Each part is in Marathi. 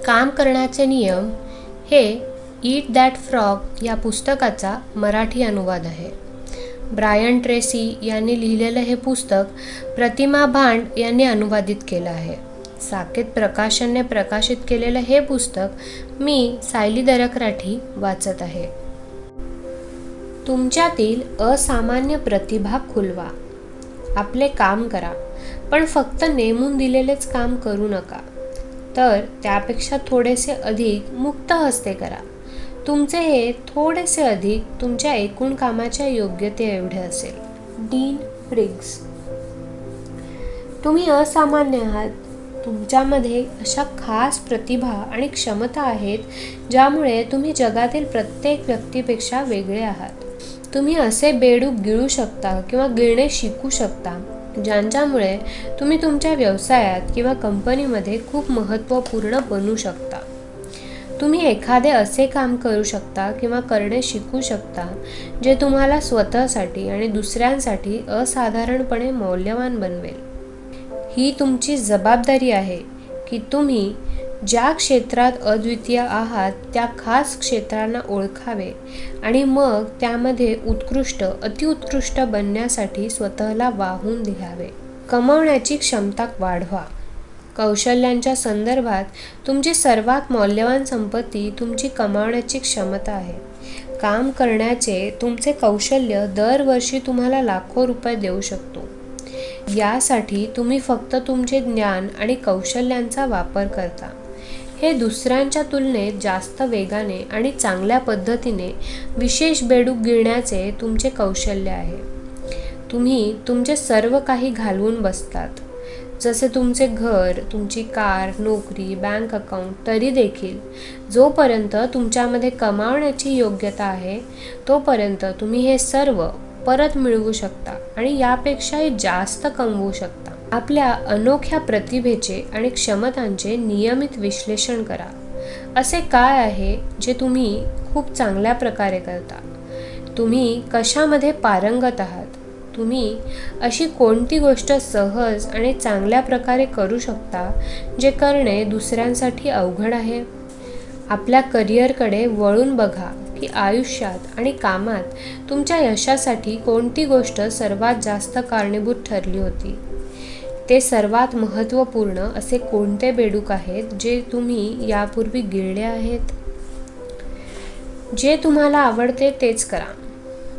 काम करण्याचे नियम हे ईट दॅट फ्रॉग या पुस्तकाचा मराठी अनुवाद आहे. ब्रायन ट्रेसी यांनी लिहिलेलं हे पुस्तक प्रतिमा भांड यांनी अनुवादित केलं आहे. साकेत प्रकाशनने प्रकाशित केलेलं हे पुस्तक मी सायली दरकराठी वाचत आहे. तुमच्यातील असामान्य प्रतिभा खुलवा. आपले काम करा, पण फक्त नेमून दिलेलेच काम करू नका, तर त्यापेक्षा थोडेसे अधिक मुक्त हस्ते करा. तुमचे हे थोडेसे अधिक तुमच्या एकूण कामाच्या योग्यते एवढे असेल. डीन फ्रिग्स. तुम्ही असामान्य आहात. तुमच्यामध्ये अशा खास प्रतिभा आणि क्षमता आहेत ज्यामुळे तुम्ही जगातील प्रत्येक व्यक्तीपेक्षा वेगळे आहात. तुम्ही असे बेडूक गिळू शकता किंवा गिळणे शिकू शकता ज्यांच्यामुळे तुम्ही तुमच्या व्यवसायात किंवा कंपनीमध्ये खूप महत्त्वपूर्ण बनू शकता. तुम्ही एखादे असे काम करू शकता किंवा करणे शिकू शकता जे तुम्हाला स्वतःसाठी आणि दुसऱ्यांसाठी असाधारणपणे मौल्यवान बनवेल. ही तुमची जबाबदारी आहे की तुम्ही ज्या क्षेत्रात अद्वितीय आहात त्या खास क्षेत्रांना ओळखावे आणि मग त्यामध्ये उत्कृष्ट अतिउत्कृष्ट बनण्यासाठी स्वतःला वाहून द्यावे. कमावण्याची क्षमता वाढवा. कौशल्यांच्या संदर्भात तुमची सर्वात मौल्यवान संपत्ती तुमची कमावण्याची क्षमता आहे. काम करण्याचे तुमचे कौशल्य दरवर्षी तुम्हाला लाखो रुपये देऊ शकतो. यासाठी तुम्ही फक्त तुमचे ज्ञान आणि कौशल्यांचा वापर करता. हे दुसऱ्यांच्या तुलनेत जास्त वेगाने आणि चांगल्या पद्धतीने विशेष बेडूक गिळण्याचे तुमचे कौशल्य आहे. तुम्ही तुमचे सर्व काही घालवून बसतात, जसे तुमचे घर, तुमची कार, नोकरी, बँक अकाउंट. तरी देखील जोपर्यंत तुमच्यामध्ये कमावण्याची योग्यता आहे तोपर्यंत तुम्ही हे सर्व परत मिळवू शकता आणि यापेक्षाही जास्त कमवू शकता. आपल्या अनोख्या प्रतिभेचे आणि क्षमतांचे नियमित विश्लेषण करा. असे काय आहे जे तुम्ही खूप चांगल्या प्रकारे करता? तुम्ही कशामध्ये पारंगत आहात? तुम्ही अशी कोणती गोष्ट सहज आणि चांगल्या प्रकारे करू शकता जे करणे दुसऱ्यांसाठी अवघड आहे? आपल्या करिअरकडे वळून बघा की आयुष्यात आणि कामात तुमच्या यशासाठी कोणती गोष्ट सर्वात जास्त कारणीभूत ठरली होती. ते सर्वात महत्त्वपूर्ण असे कोणते बेडूक आहेत जे तुम्ही यापूर्वी गिळले आहेत? जे तुम्हाला आवडते तेच करा.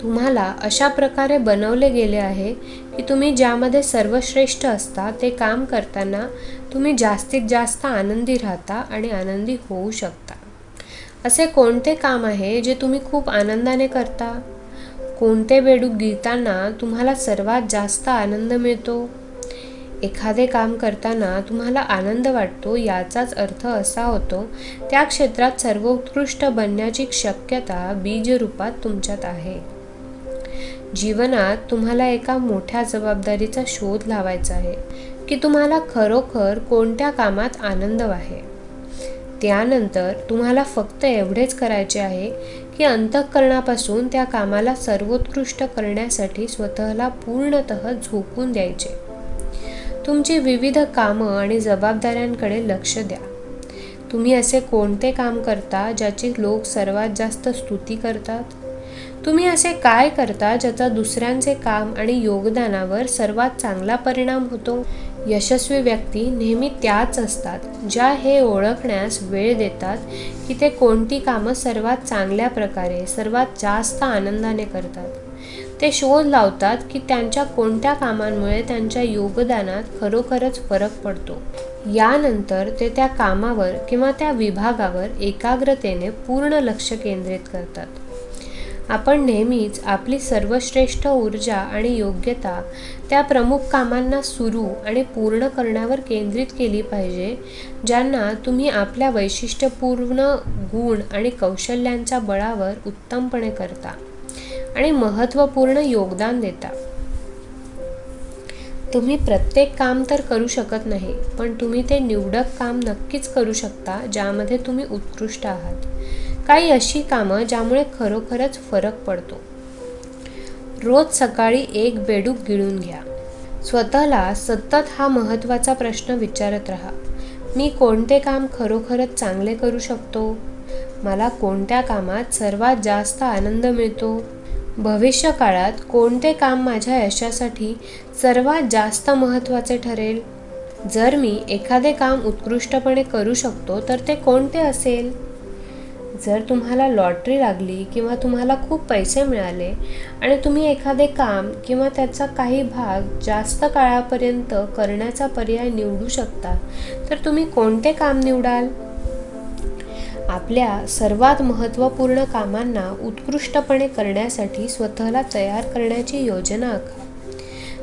तुम्हाला अशा प्रकारे बनवले गेले आहे की तुम्ही ज्यामध्ये सर्वश्रेष्ठ असता ते काम करताना तुम्ही जास्तीत जास्त आनंदी राहता आणि आनंदी होऊ शकता. असे कोणते काम आहे जे तुम्ही खूप आनंदाने करता? कोणते बेडूक गिळताना तुम्हाला सर्वात जास्त आनंद मिळतो? एखादे काम करताना तुम्हाला आनंद वाटतो याचाच अर्थ असा होतो त्या क्षेत्रात सर्वोत्कृष्ट बनण्याची शक्यता बीजरूपात तुमच्यात आहे. जीवनात तुम्हाला एका मोठ्या जबाबदारीचा शोध लावायचा आहे की तुम्हाला खरोखर कोणत्या कामात आनंद आहे. त्यानंतर तुम्हाला फक्त एवढेच करायचे आहे की अंतःकरणापासून त्या कामाला सर्वोत्कृष्ट करण्यासाठी स्वतःला पूर्णतः झोकून द्यायचे. तुमची विविध कामं आणि जबाबदाऱ्यांकडे लक्ष द्या. तुम्ही असे कोणते काम करता ज्याची लोक सर्वात जास्त स्तुती करतात? तुम्ही असे काय करता ज्याचा दुसऱ्यांचे काम आणि योगदानावर सर्वात चांगला परिणाम होतो? यशस्वी व्यक्ती नेहमी त्याच असतात ज्या हे ओळखण्यास वेळ देतात की ते कोणती कामं सर्वात चांगल्या प्रकारे सर्वात जास्त आनंदाने करतात. ते शोध लावतात की त्यांच्या कोणत्या कामांमुळे त्यांच्या योगदानात खरोखरच फरक पडतो. यानंतर ते त्या कामावर किंवा त्या विभागावर एकाग्रतेने पूर्ण लक्ष केंद्रित करतात. आपण नेहमीच आपली सर्वश्रेष्ठ ऊर्जा आणि योग्यता त्या प्रमुख कामांना सुरू आणि पूर्ण करण्यावर केंद्रित केली पाहिजे ज्यांना तुम्ही आपल्या वैशिष्ट्यपूर्ण गुण आणि कौशल्यांच्या बळावर उत्तमपणे करता आणि महत्त्वपूर्ण योगदान देता. तुम्ही प्रत्येक काम तर करू शकत नाही, पण तुम्ही ते निवडक काम नक्कीच करू शकता ज्यामध्ये तुम्ही उत्कृष्ट आहात. काही अशी कामं ज्यामुळे खरोखरच फरक पडतो. रोज सकाळी एक बेडूक गिळून घ्या. स्वतःला सतत हा महत्त्वाचा प्रश्न विचारत राहा. मी कोणते काम खरोखरच चांगले करू शकतो? मला कोणत्या कामात सर्वात जास्त आनंद मिळतो? भविष्य काळात कोणते काम माझ्या यशासाठी सर्वात जास्त महत्त्वाचे ठरेल? जर मी एखादे काम उत्कृष्टपणे करू शकतो तर ते कोणते असेल? जर तुम्हाला लॉटरी लागली किंवा तुम्हाला खूप पैसे मिळाले आणि तुम्ही एखादे काम किंवा त्याचा काही भाग जास्त काळापर्यंत करण्याचा पर्याय निवडू शकता, तर तुम्ही कोणते काम निवडाल? आपल्या सर्वात महत्त्वपूर्ण कामांना उत्कृष्टपणे करण्यासाठी स्वतःला तयार करण्याची योजना आखा.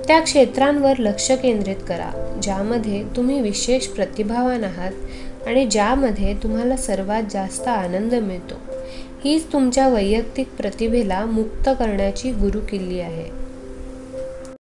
त्या क्षेत्रांवर लक्ष केंद्रित करा ज्यामध्ये तुम्ही विशेष प्रतिभावान आहात आणि ज्यामध्ये तुम्हाला सर्वात जास्त आनंद मिळतो. हीच तुमच्या वैयक्तिक प्रतिभेला मुक्त करण्याची गुरुकिल्ली आहे.